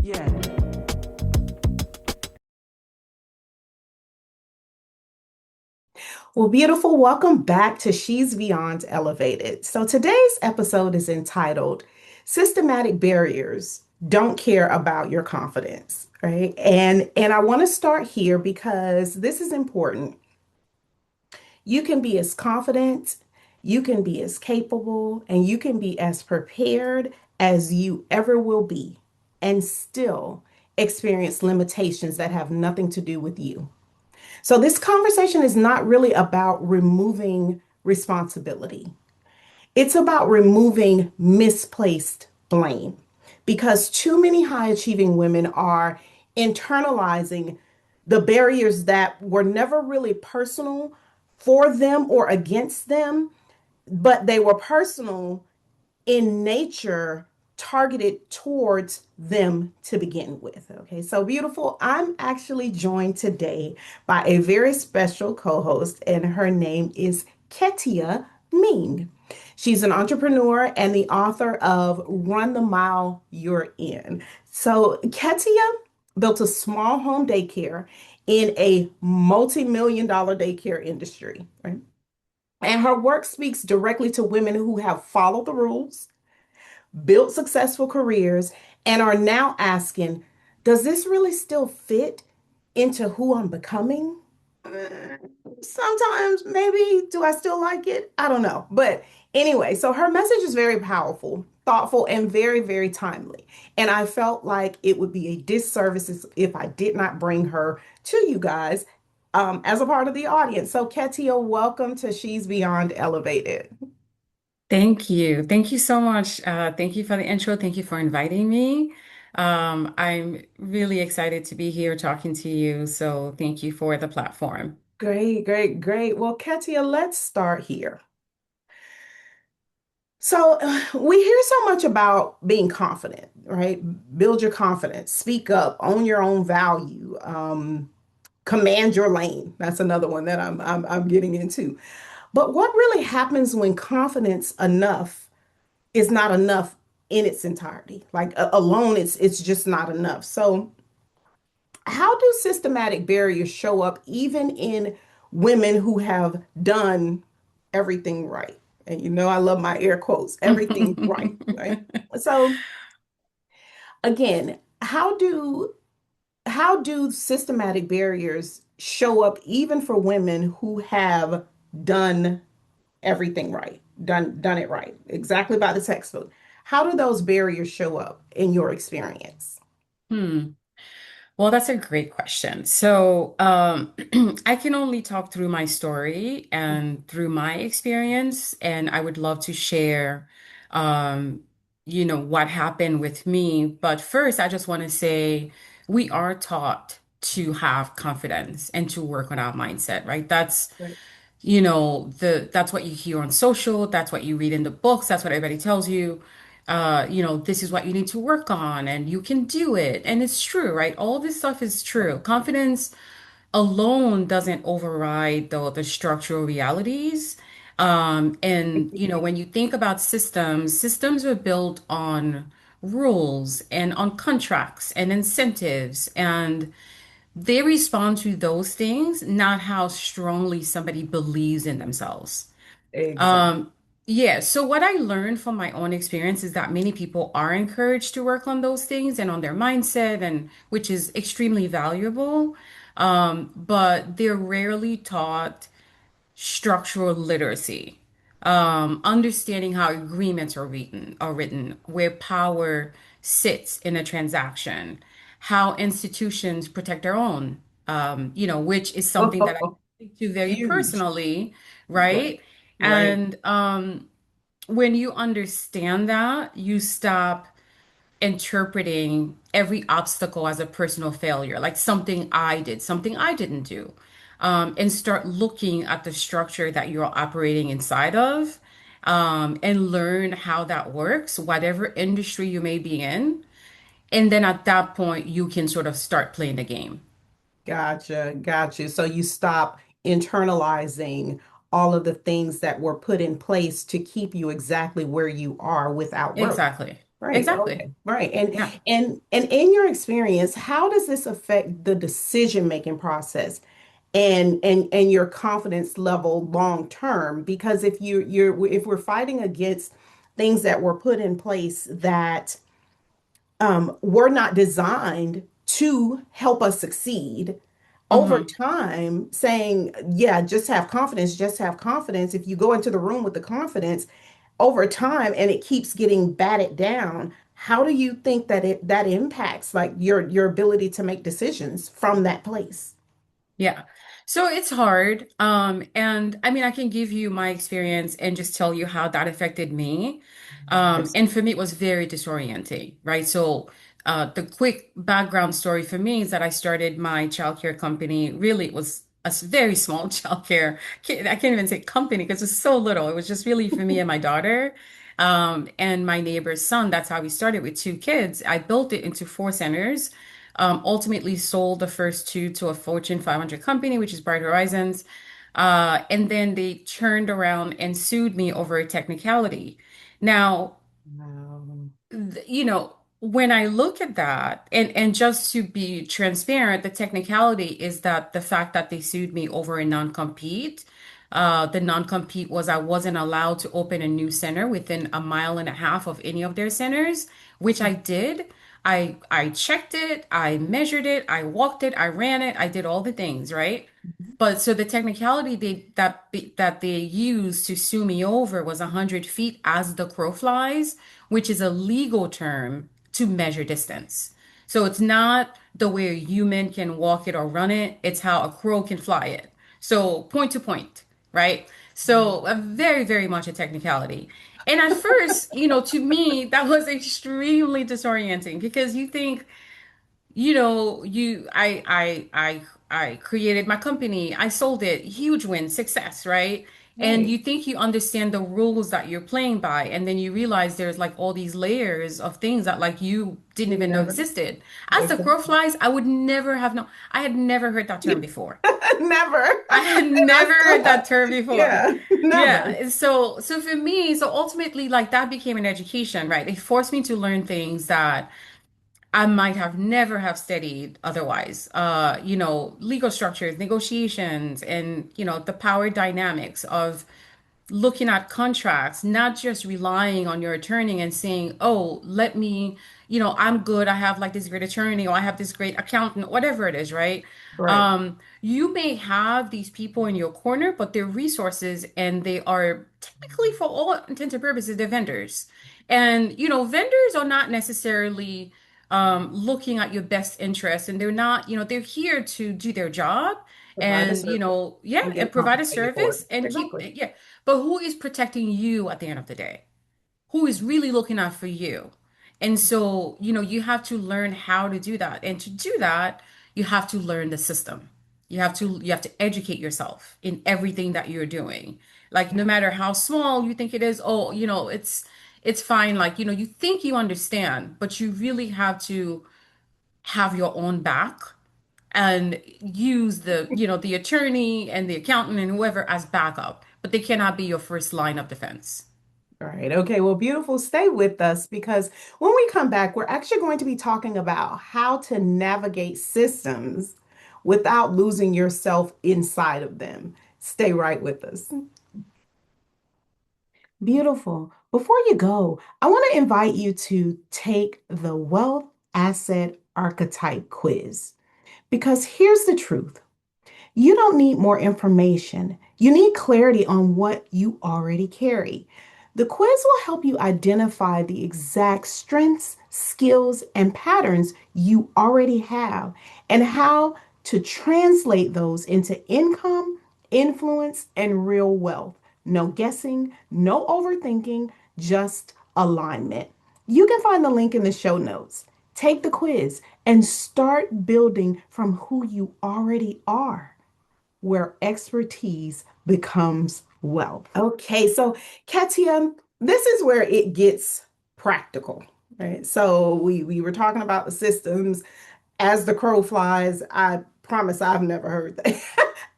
Yeah. Well, beautiful, welcome back to She's Beyond Elevated. So today's episode is entitled Systematic Barriers Don't Care About Your Confidence, right? And I want to start here because this is important. You can be as confident, you can be as capable, and you can be as prepared as you ever will be and still experience limitations that have nothing to do with you. So, this conversation is not really about removing responsibility. It's about removing misplaced blame because too many high achieving women are internalizing the barriers that were never really personal for them or against them, but they were personal in nature, targeted towards them to begin with. Okay, so beautiful. I'm actually joined today by a very special co host, and her name is Kettia Ming. She's an entrepreneur and the author of Run the Mile You're In. So, Kettia built a small home daycare in a multi-million dollar daycare industry, right? And her work speaks directly to women who have followed the rules, built successful careers, and are now asking, does this really still fit into who I'm becoming? Uh, Sometimes, maybe, do I still like it? I don't know. But anyway, so her message is very powerful, thoughtful, and very, very timely. And I felt like it would be a disservice if I did not bring her to you guys as a part of the audience. So, Ketia, welcome to She's Beyond Elevated. Thank you. Thank you so much. Thank you for the intro. Thank you for inviting me. I'm really excited to be here talking to you. So thank you for the platform. Great, great, great. Well, Katia, let's start here. So, we hear so much about being confident, right? Build your confidence, speak up, own your own value, command your lane. That's another one that I'm getting into. But what really happens when confidence enough is not enough in its entirety? Like alone, it's just not enough. So, how do systematic barriers show up even in women who have done everything right? And you know, I love my air quotes, everything right, right? So again, how do systematic barriers show up even for women who have done everything right, done it right, exactly by the textbook? How do those barriers show up in your experience? Hmm. Well, that's a great question. So, I can only talk through my story and through my experience, and I would love to share, um, what happened with me. But first, I just want to say we are taught to have confidence and to work on our mindset, right? Right. That's what you hear on social, that's what you read in the books, that's what everybody tells you. This is what you need to work on and you can do it. And it's true, right? All this stuff is true. Confidence alone doesn't override the structural realities. And when you think about systems are built on rules and on contracts and incentives, and they respond to those things, not how strongly somebody believes in themselves. Exactly. Um, yeah, so what I learned from my own experience is that many people are encouraged to work on those things and on their mindset, and which is extremely valuable. But they're rarely taught structural literacy, understanding how agreements are written, where power sits in a transaction, how institutions protect their own, which is something that I Oh, speak to very huge. personally, Right. right? Right. And when you understand that, you stop interpreting every obstacle as a personal failure, like something I did, something I didn't do, and start looking at the structure that you're operating inside of, and learn how that works, whatever industry you may be in. And then at that point, you can sort of start playing the game. Gotcha, gotcha. So you stop internalizing all of the things that were put in place to keep you exactly where you are without growth. Exactly. Right. Exactly. Okay. Right. Yeah. And in your experience, how does this affect the decision-making process and your confidence level long term? Because if we're fighting against things that were put in place that were not designed to help us succeed over Hmm. time, saying, yeah, just have confidence. If you go into the room with the confidence over time and it keeps getting batted down, how do you think that that impacts like your ability to make decisions from that place? Yeah. So it's hard. And I mean, I can give you my experience and just tell you how that affected me. Yes. And for me, it was very disorienting, right? So, the quick background story for me is that I started my childcare company. Really, it was a very small childcare. I can't even say company because it's so little. It was just really for me and my daughter, and my neighbor's son. That's how we started with two kids. I built it into four centers. Ultimately sold the first two to a Fortune 500 company, which is Bright Horizons. And then they turned around and sued me over a technicality. Now, Wow. when I look at that, and just to be transparent, the technicality is that the fact that they sued me over a non-compete, the non-compete was I wasn't allowed to open a new center within a mile and a half of any of their centers, which I did. I checked it, I measured it, I walked it, I ran it, I did all the things, right? But so the technicality that they used to sue me over was 100 feet as the crow flies, which is a legal term to measure distance. So it's not the way a human can walk it or run it, it's how a crow can fly it. So point to point, right? So a very, very much a technicality. And at first, to me, that was extremely disorienting because you think, I created my company, I sold it, huge win, success, right? And Right. you think you understand the rules that you're playing by, and then you realize there's like all these layers of things that like you didn't You even know never. existed. As the crow Exactly. flies, I would never have known. I had never heard that term before. Never. I had And I never still heard that have. term before. Yeah, Yeah. never. And so for me, so ultimately like that became an education, right? It forced me to learn things that I might have never have studied otherwise. Legal structures, negotiations, and the power dynamics of looking at contracts, not just relying on your attorney and saying, "Oh, let me, I'm good. I have like this great attorney, or I have this great accountant," whatever it is, right? Right. You may have these people in your corner, but they're resources and they are technically, for all intents and purposes, they're vendors. And, vendors are not necessarily looking at your best interest, and they're not, they're here to do their job Provide a and, service yeah, and and get provide a compensated for it. service and keep, Exactly. yeah. But who is protecting you at the end of the day? Who is really looking out for you? And so, you have to learn how to do that. And to do that, you have to learn the system. You have to educate yourself in everything that you're doing. Like no matter how small you think it is, oh, it's fine. Like, you think you understand, but you really have to have your own back and use the attorney and the accountant and whoever as backup, but they cannot be your first line of defense. All right. Okay. Well, beautiful. Stay with us because when we come back, we're actually going to be talking about how to navigate systems without losing yourself inside of them. Stay right with us. Beautiful. Before you go, I want to invite you to take the Wealth Asset Archetype quiz because here's the truth. You don't need more information. You need clarity on what you already carry. The quiz will help you identify the exact strengths, skills, and patterns you already have and how to translate those into income, influence, and real wealth. No guessing, no overthinking, just alignment. You can find the link in the show notes. Take the quiz and start building from who you already are, where expertise becomes wealth. Okay, so Kettia, this is where it gets practical, right? So we were talking about the systems as the crow flies. I promise I've never heard that.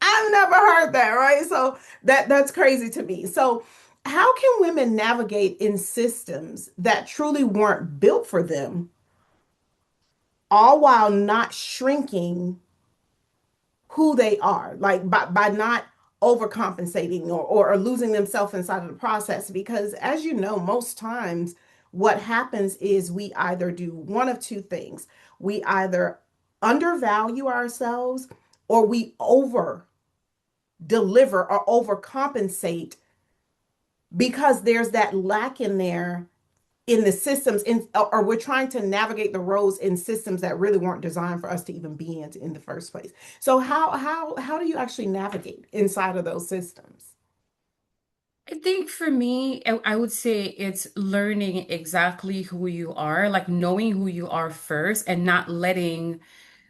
I've never heard that, right? So that's crazy to me. So how can women navigate in systems that truly weren't built for them, all while not shrinking who they are, like by not overcompensating or losing themselves inside of the process? Because as you know, most times what happens is we either do one of two things. We either undervalue ourselves or we over deliver or overcompensate because there's that lack in there in the systems in or we're trying to navigate the roles in systems that really weren't designed for us to even be in the first place. So how do you actually navigate inside of those systems? I think for me, I would say it's learning exactly who you are, like knowing who you are first and not letting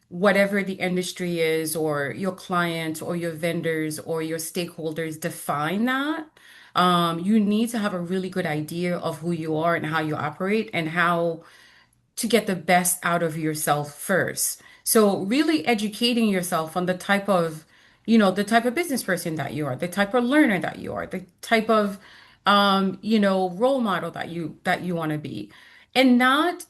whatever the industry is or your clients or your vendors or your stakeholders define that. You need to have a really good idea of who you are and how you operate and how to get the best out of yourself first. So really educating yourself on the type of, the type of business person that you are, the type of learner that you are, the type of, role model that you want to be, and not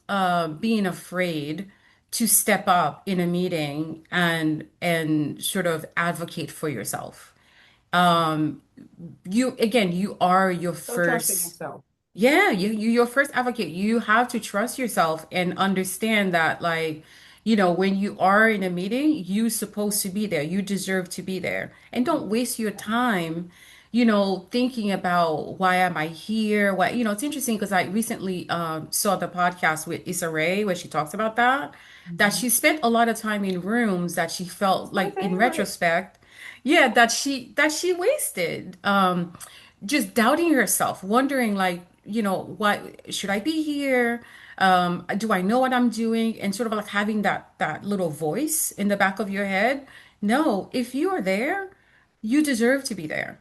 being afraid to step up in a meeting and sort of advocate for yourself. Um, you are your So trusting first. yourself. Yeah, you your first advocate. You have to trust yourself and understand that, like, when you are in a meeting, you're supposed to be there. You deserve to be there. And don't waste your time, thinking about why am I here? Why, it's interesting because I recently saw the podcast with Issa Rae where she talks about that Mhm. she spent a lot of time in rooms that she felt My like in favorite. retrospect, yeah, that she wasted. Just doubting herself, wondering like, what should I be here? Do I know what I'm doing? And sort of like having that little voice in the back of your head. No, if you are there, you deserve to be there.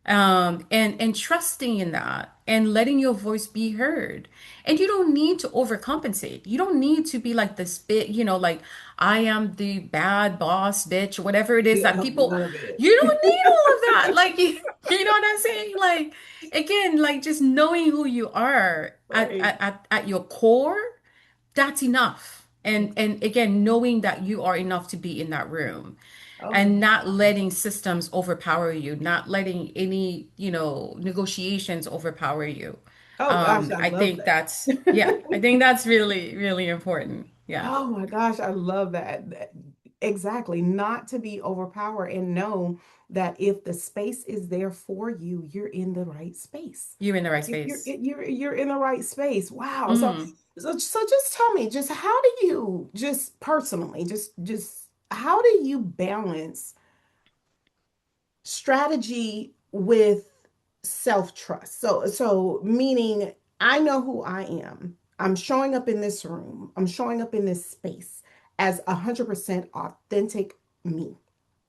And trusting in that and letting your voice be heard. And you don't need to overcompensate. You don't need to be like this bit, like I am the bad boss bitch, whatever it is that Yeah, people, none of it. you don't need all of that. Like, you know what I'm saying? Like, again, like just knowing who you are at, Right. at, at your core, that's enough. And again, knowing that you are enough to be in that room Oh, and not letting systems overpower you, not letting any, negotiations overpower you. oh gosh, I I love think that. that's, yeah, I think that's really, really important. Yeah. Oh my gosh, I love that. Exactly. Not to be overpowered and know that if the space is there for you, you're in the right space. You're in the right Like if you're space. you're in the right space. Wow. So Mm. so just tell me, just how do you just personally, just how do you balance strategy with self-trust? So meaning I know who I am. I'm showing up in this room. I'm showing up in this space as 100% authentic me,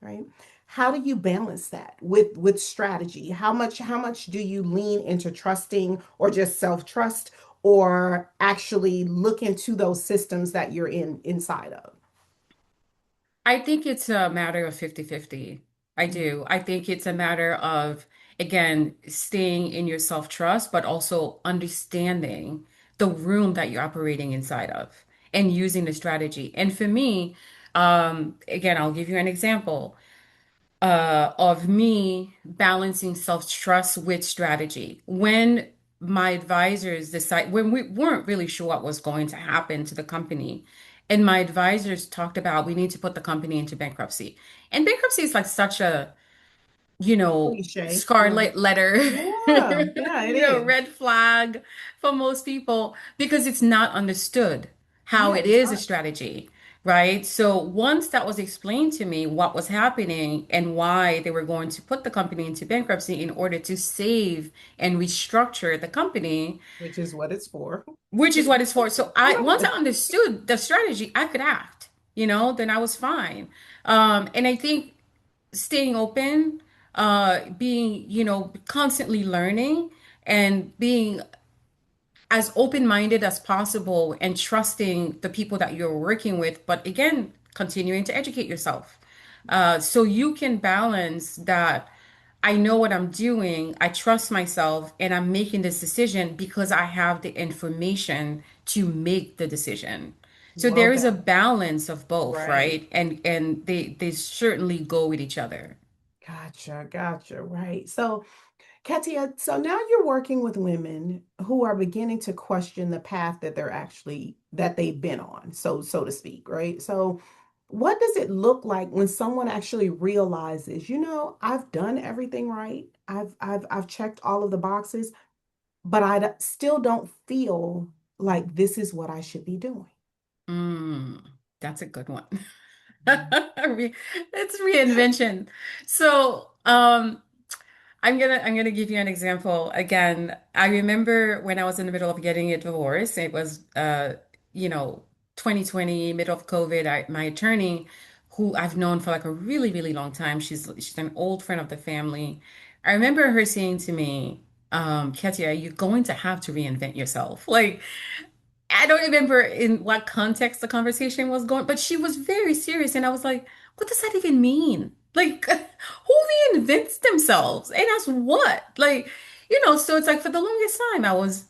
right? How do you balance that with strategy? How much do you lean into trusting or just self-trust or actually look into those systems that you're inside of? I think it's a matter of 50-50. I Mm. do. I think it's a matter of, again, staying in your self-trust, but also understanding the room that you're operating inside of and using the strategy. And for me, again, I'll give you an example of me balancing self-trust with strategy. When my advisors decide, when we weren't really sure what was going to happen to the company, and my advisors talked about we need to put the company into bankruptcy. And bankruptcy is like such a, Cliche. Right. scarlet letter, Yeah, yeah, it is. red flag for most people because it's not understood how Yeah, it it's is a not. strategy, right? So once that was explained to me, what was happening and why they were going to put the company into bankruptcy in order to save and restructure the company, Which is what it's for. which is what it's for. So I once I Right. understood the strategy, I could act, then I was fine. And I think staying open, being, constantly learning and being as open-minded as possible and trusting the people that you're working with, but again, continuing to educate yourself. So you can balance that I know what I'm doing. I trust myself and I'm making this decision because I have the information to make the decision. So Well there is a done. balance of both, Right. right? And they certainly go with each other. Gotcha. Gotcha. Right. So, Katia, so now you're working with women who are beginning to question the path that they've been on, so to speak, right? So, what does it look like when someone actually realizes, I've done everything right. I've checked all of the boxes, but still don't feel like this is what I should be doing. Mm, that's a good one. It's reinvention. So, I'm gonna give you an example. Again, I remember when I was in the middle of getting a divorce. It was you know, 2020, middle of COVID. My attorney, who I've known for like a really, really long time, she's an old friend of the family. I remember her saying to me, Kettia, you're going to have to reinvent yourself. Like, I don't remember in what context the conversation was going, but she was very serious. And I was like, what does that even mean? Like, who reinvents themselves? And as what? Like, so it's like for the longest time, I was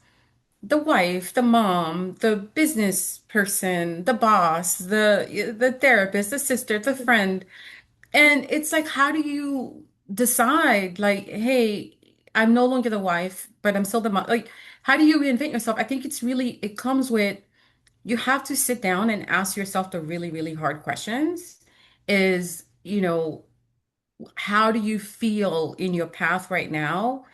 the wife, the mom, the business person, the boss, the therapist, the sister, the friend. And it's like, how do you decide, like, hey, I'm no longer the wife, but I'm still the mom? Like, how do you reinvent yourself? I think it comes with you have to sit down and ask yourself the really, really hard questions is, how do you feel in your path right now?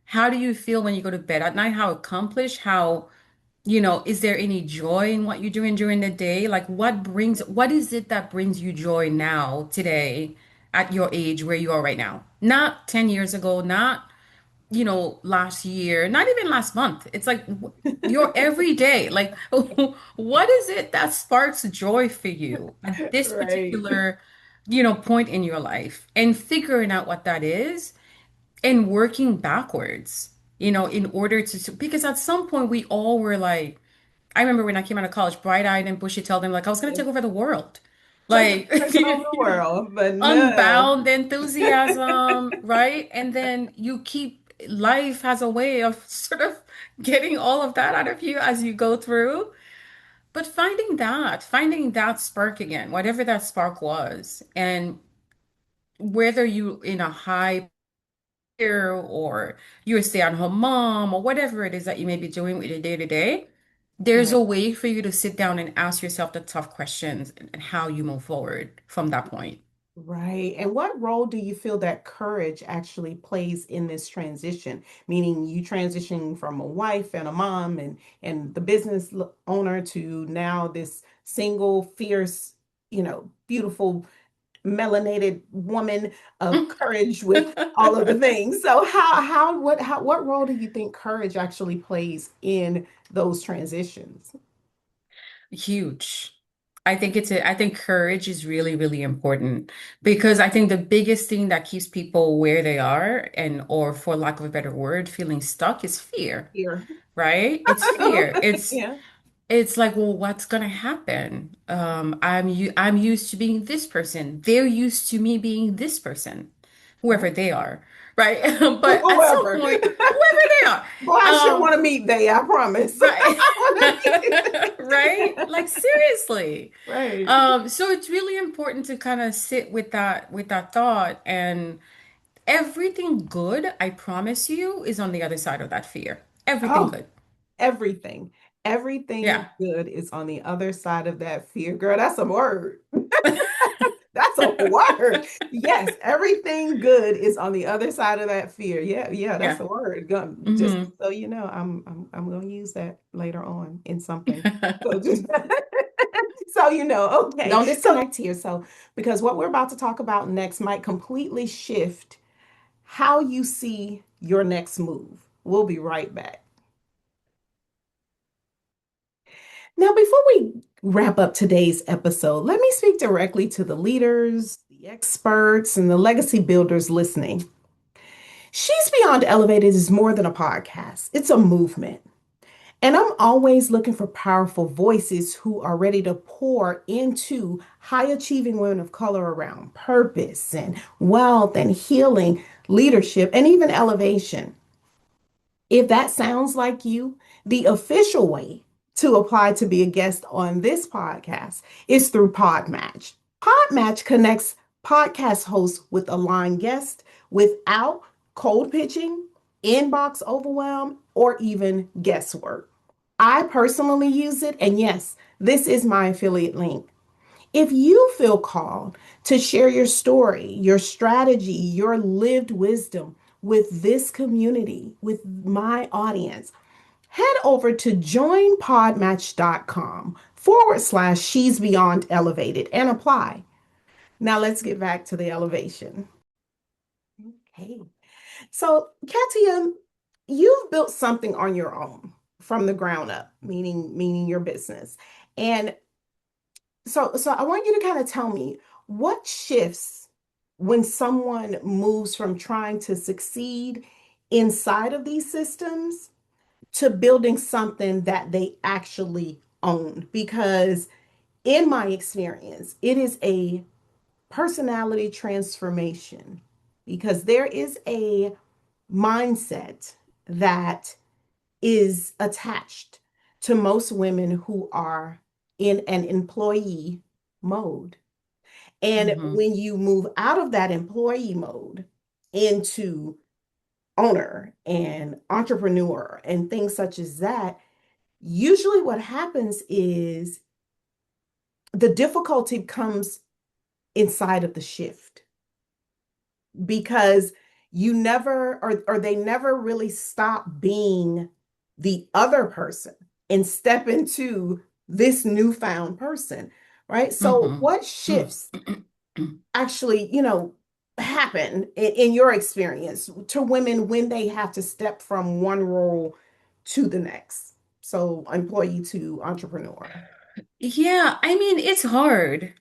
How do you feel when you go to bed at night? How accomplished? Is there any joy in what you're doing during the day? Like what is it that brings you joy now, today, at your age where you are right now? Not 10 years ago, not last year, not even last month. It's like your every day. Like, what is it that sparks joy for you at this Right. particular, point in your life? And figuring out what that is and working backwards, in order because at some point we all were like, I remember when I came out of college, bright-eyed and bushy, tell them like I was going to take over the world. Like, Taking over the world, but no. unbound enthusiasm, right? And then life has a way of sort of getting all of that out of you as you go through. But finding that spark again, whatever that spark was, and whether you in a high peer or you're a stay-at-home mom or whatever it is that you may be doing with your day to day, there's Right. a way for you to sit down and ask yourself the tough questions and how you move forward from that point. Right. And what role do you feel that courage actually plays in this transition? Meaning you transitioning from a wife and a mom and the business owner to now this single, fierce, beautiful melanated woman of courage with all of the things. So what role do you think courage actually plays in those transitions? Huge. I think courage is really, really important because I think the biggest thing that keeps people where they are or for lack of a better word, feeling stuck is fear, Here. right? It's fear. Yeah. It's like, well, what's gonna happen? I'm used to being this person. They're used to me being this person, whoever Right. they are, right? But at some Whoever. point, whoever they are, Boy, I sure um, want to meet they, I promise. right, I want to meet. right? Like seriously. Right. So it's really important to kind of sit with that thought, and everything good, I promise you, is on the other side of that fear. Everything Oh, good. everything. Yeah. Everything good is on the other side of that fear. Girl, that's a word. That's a word. Yes, everything good is on the other side of that fear. Yeah, yeah, that's Yeah. a word. Just Hmm. so you know, I'm going to use that later on in something. So just so you know, okay. Don't So disconnect. here, so because what we're about to talk about next might completely shift how you see your next move. We'll be right back. Now, before we wrap up today's episode, let me speak directly to the leaders, the experts, and the legacy builders listening. She's Beyond Elevated is more than a podcast, it's a movement. And I'm always looking for powerful voices who are ready to pour into high achieving women of color around purpose and wealth and healing, leadership, and even elevation. If that sounds like you, the official way to apply to be a guest on this podcast is through Podmatch. Podmatch connects podcast hosts with aligned guests without cold pitching, inbox overwhelm, or even guesswork. I personally use it, and yes, this is my affiliate link. If you feel called to share your story, your strategy, your lived wisdom with this community, with my audience, head over to joinpodmatch.com/, she's beyond elevated and apply. Now let's get back to the elevation. Okay. So, Katia, you've built something on your own from the ground up, meaning your business. And so I want you to kind of tell me what shifts when someone moves from trying to succeed inside of these systems to building something that they actually own. Because in my experience, it is a personality transformation because there is a mindset that is attached to most women who are in an employee mode. And Hmm. when you move out of that employee mode into owner and entrepreneur and things such as that, usually what happens is the difficulty comes inside of the shift because you never or they never really stop being the other person and step into this newfound person, right? So Hmm. what shifts actually, happen in your experience to women when they have to step from one role to the next? So employee to entrepreneur. Yeah, I mean, it's hard.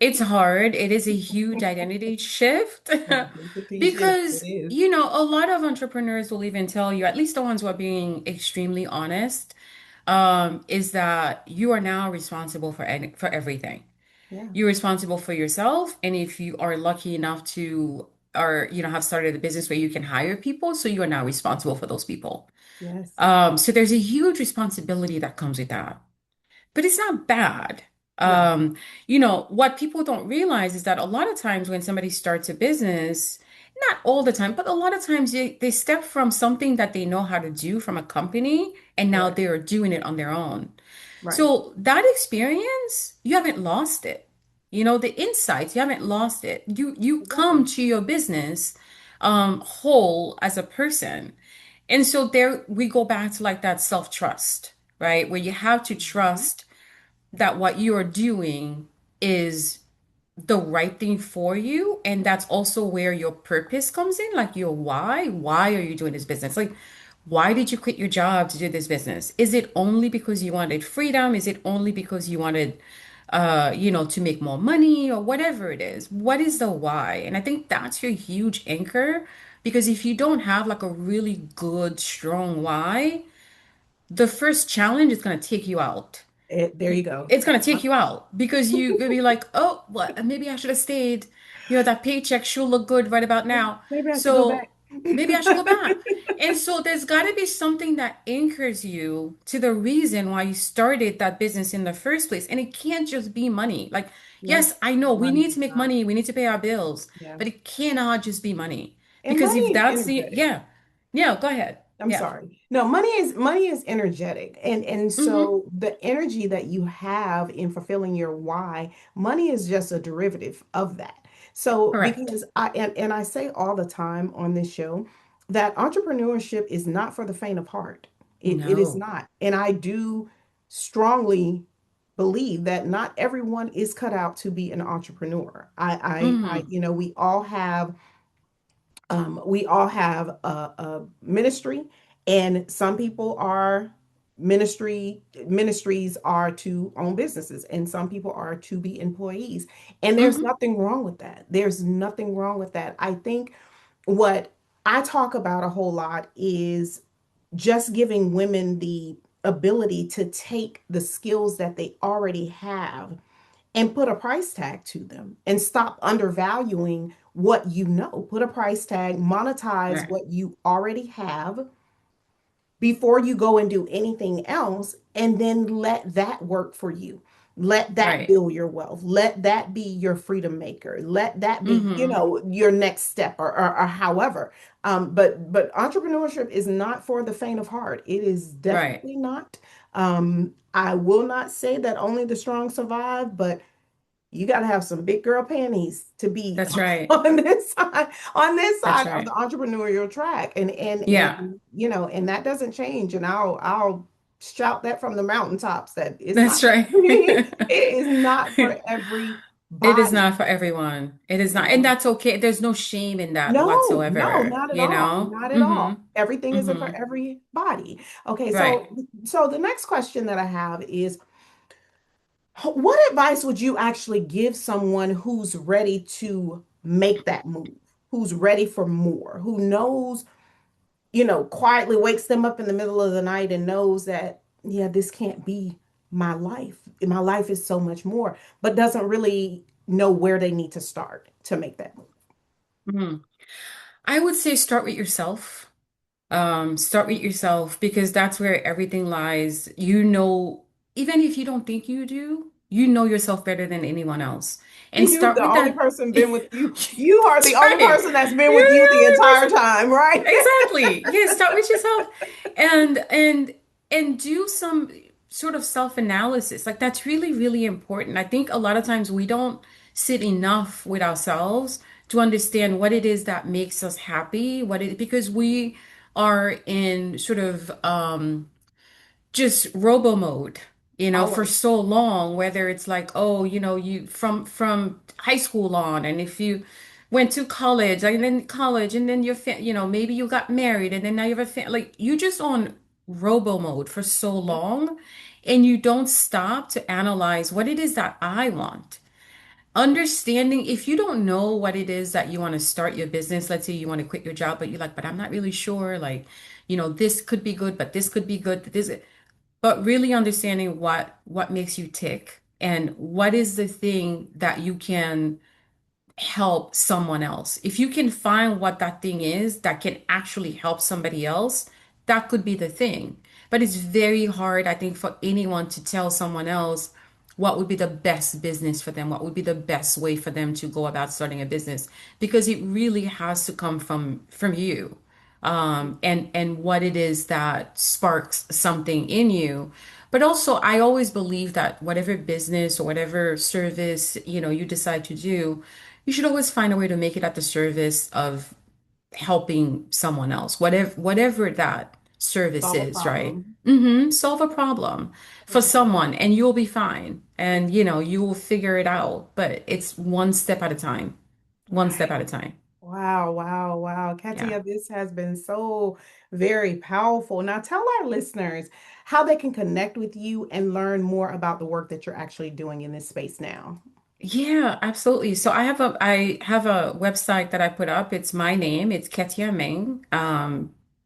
It's hard. It is a huge identity shift Identity shift, it because, is. a lot of entrepreneurs will even tell you, at least the ones who are being extremely honest, is that you are now responsible for everything. Yeah. You're responsible for yourself, and if you are lucky enough to, or have started a business where you can hire people, so you are now responsible for those people. Yes. So there's a huge responsibility that comes with that. But it's not bad. No. What people don't realize is that a lot of times when somebody starts a business, not all the time, but a lot of times they step from something that they know how to do from a company and now Right. they're doing it on their own. Right. So that experience, you haven't lost it. The insights, you haven't lost it. You come Exactly. to your business whole as a person. And so there we go back to like that self-trust, right? Where you have to Mhm. trust that what you are doing is the right thing for you. And that's also where your purpose comes in, like your why. Why are you doing this business? Like, why did you quit your job to do this business? Is it only because you wanted freedom? Is it only because you wanted, to make more money or whatever it is? What is the why? And I think that's your huge anchor because if you don't have like a really good, strong why, the first challenge is going to take you out. There you go. It's gonna take you out because you're gonna be like, oh, what? Maybe I should have stayed. That paycheck sure look good right about now. Maybe I should go back. So maybe I should go back. And so there's got to be something that anchors you to the reason why you started that business in the first place. And it can't just be money. Like, Yeah. yes, I know we Money need to is make not. money, we need to pay our bills, Yeah. but it cannot just be money. And Because money if is that's energetic. yeah, yeah, go ahead. I'm Yeah. sorry. No, money is energetic. And Mm-hmm. so the energy that you have in fulfilling your why, money is just a derivative of that. So Correct. because and I say all the time on this show that entrepreneurship is not for the faint of heart. It is No. not. And I do strongly believe that not everyone is cut out to be an entrepreneur. Mm-hmm. We all have a ministry, and some people are ministries are to own businesses, and some people are to be employees. And there's Mm-hmm. nothing wrong with that. There's nothing wrong with that. I think what I talk about a whole lot is just giving women the ability to take the skills that they already have and put a price tag to them and stop undervaluing what you know. Put a price tag, monetize Right. what you already have before you go and do anything else, and then let that work for you. Let that Right. build your wealth. Let that be your freedom maker. Let that be, Mm-hmm. your next step, or however. But entrepreneurship is not for the faint of heart. It is Right. definitely not. I will not say that only the strong survive, but you got to have some big girl panties to be That's right. on this side That's of the right. entrepreneurial track, Yeah. and that doesn't change, and I'll shout that from the mountaintops that it's not That's for right. every it is not for It is everybody. not for everyone. It is not. And No, that's okay. There's no shame in that no, no, whatsoever, not at you all, know? not at Mm-hmm. all. Everything isn't for Mm-hmm. everybody. Okay, Right. so the next question that I have is, what advice would you actually give someone who's ready to make that move, who's ready for more, who knows, quietly wakes them up in the middle of the night and knows that, yeah, this can't be my life. My life is so much more, but doesn't really know where they need to start to make that move? Mhm. I would say start with yourself. Start with yourself because that's where everything lies. Even if you don't think you do, you know yourself better than anyone else. And You, start the with only that. person been with you. You are the That's only right. person that's been You're with you the the only entire person. time, right? Exactly. Yeah, start with yourself and and and do some sort of self-analysis. Like that's really, really important. I think a lot of times we don't sit enough with ourselves to understand what it is that makes us happy, because we are in sort of just robo mode, for Always. so long, whether it's like, oh, you from high school on, and if you went to college and then maybe you got married and then now you have a like you just on robo mode for so long and you don't stop to analyze what it is that I want. Understanding if you don't know what it is that you want to start your business, let's say you want to quit your job, but you're like, but I'm not really sure, like, this could be good, but this could be good, but really understanding what makes you tick and what is the thing that you can help someone else. If you can find what that thing is that can actually help somebody else, that could be the thing. But it's very hard, I think, for anyone to tell someone else what would be the best business for them, what would be the best way for them to go about starting a business, because it really has to come from you. And what it is that sparks something in you. But also, I always believe that whatever business or whatever service, you decide to do, you should always find a way to make it at the service of helping someone else, whatever that service Solve a is, right? problem. Solve a problem for Right. someone and you'll be fine. And you will figure it out, but it's one step at a time. One step Right. at a time. Wow, wow, wow. Yeah. Katia, this has been so very powerful. Now, tell our listeners how they can connect with you and learn more about the work that you're actually doing in this space now. Yeah, absolutely. So I have a website that I put up. It's my name. It's Kettia Ming,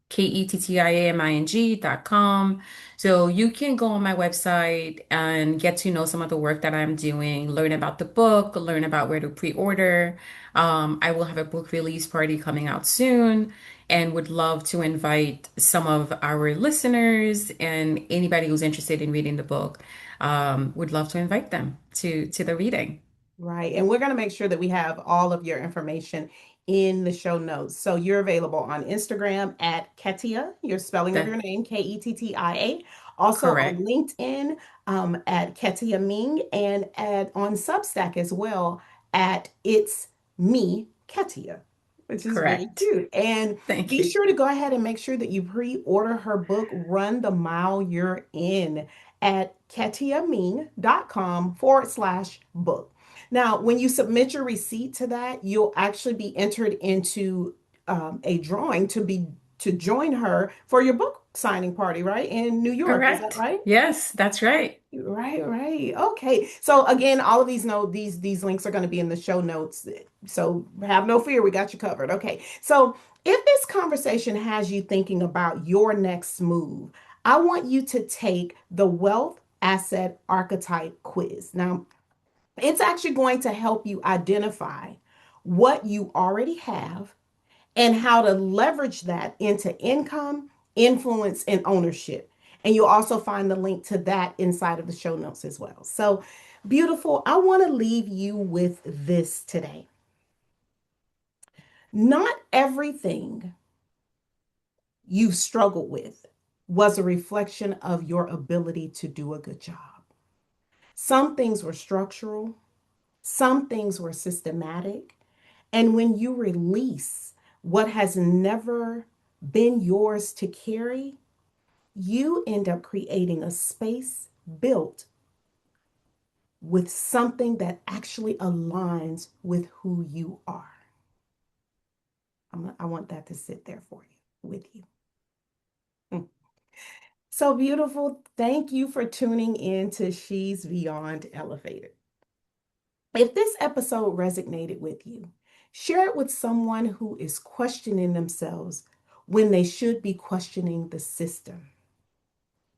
KettiaMing.com. So you can go on my website and get to know some of the work that I'm doing, learn about the book, learn about where to pre-order. I will have a book release party coming out soon and would love to invite some of our listeners and anybody who's interested in reading the book. Would love to invite them to the reading. Right. And we're going to make sure that we have all of your information in the show notes. So you're available on Instagram at Kettia, your spelling of your That name, Kettia. Also on correct. LinkedIn, at Kettia Ming, and on Substack as well at It's Me, Kettia, which is very Correct. cute. And Thank be you. sure to go ahead and make sure that you pre-order her book, Run the Mile You're In, at kettiaming.com/book. Now, when you submit your receipt to that, you'll actually be entered into a drawing to join her for your book signing party, right? In New York. Is that Correct. right? Yes, that's right. Right, right. Okay. So again, all of these links are going to be in the show notes. So have no fear, we got you covered. Okay. So if this conversation has you thinking about your next move, I want you to take the wealth asset archetype quiz. Now, it's actually going to help you identify what you already have and how to leverage that into income, influence, and ownership. And you'll also find the link to that inside of the show notes as well. So, beautiful. I want to leave you with this today. Not everything you've struggled with was a reflection of your ability to do a good job. Some things were structural, some things were systematic. And when you release what has never been yours to carry, you end up creating a space built with something that actually aligns with who you are. I want that to sit there for you, with you. So beautiful. Thank you for tuning in to She's Beyond Elevated. If this episode resonated with you, share it with someone who is questioning themselves when they should be questioning the system.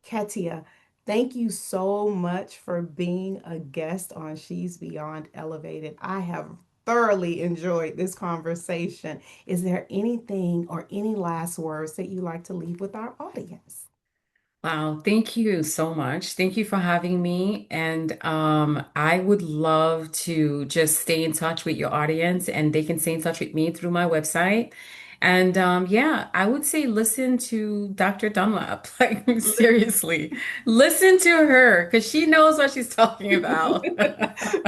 Kettia, thank you so much for being a guest on She's Beyond Elevated. I have thoroughly enjoyed this conversation. Is there anything or any last words that you'd like to leave with our audience? Wow, thank you so much. Thank you for having me. And I would love to just stay in touch with your audience, and they can stay in touch with me through my website. And yeah, I would say listen to Dr. Dunlap. Like, seriously, listen to her because she knows what she's talking about.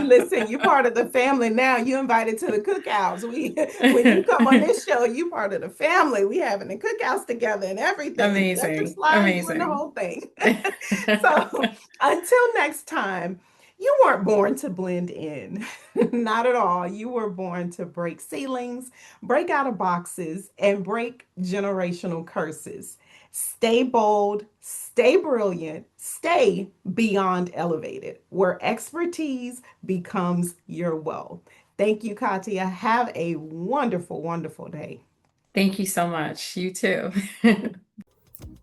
Listen, you're part of the family now. You invited to the cookouts. When you come on this show, you part of the family. We having the cookouts together and everything. Dr. Amazing. Slide, you in the Amazing. whole thing. So until next time, you weren't born to blend in. Not at all. You were born to break ceilings, break out of boxes, and break generational curses. Stay bold, stay brilliant, stay beyond elevated, where expertise becomes your wealth. Thank you, Katia. Have a wonderful, wonderful day. Thank you so much. You too.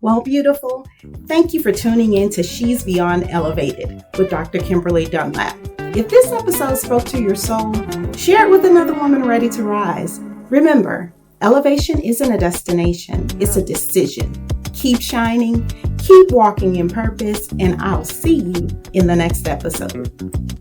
Well, beautiful, thank you for tuning in to She's Beyond Elevated with Dr. Kimberly Dunlap. If this episode spoke to your soul, share it with another woman ready to rise. Remember, elevation isn't a destination, it's a decision. Keep shining, keep walking in purpose, and I'll see you in the next episode.